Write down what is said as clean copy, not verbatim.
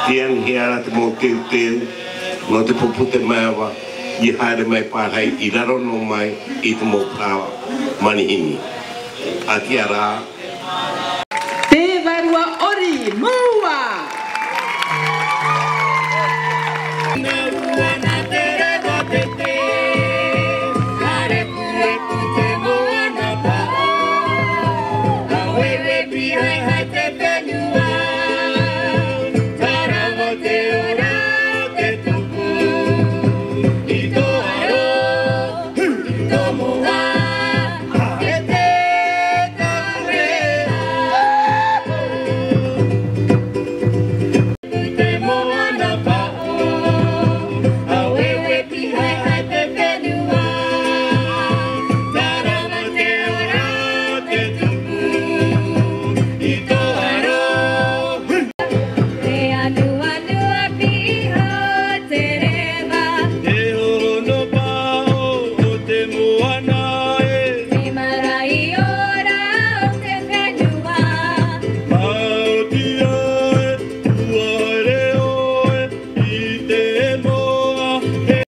Tian hiara te mo teu no te pupute maewa I haere mai pārhai I raro no mai I te mo prawa manihini. A ki ara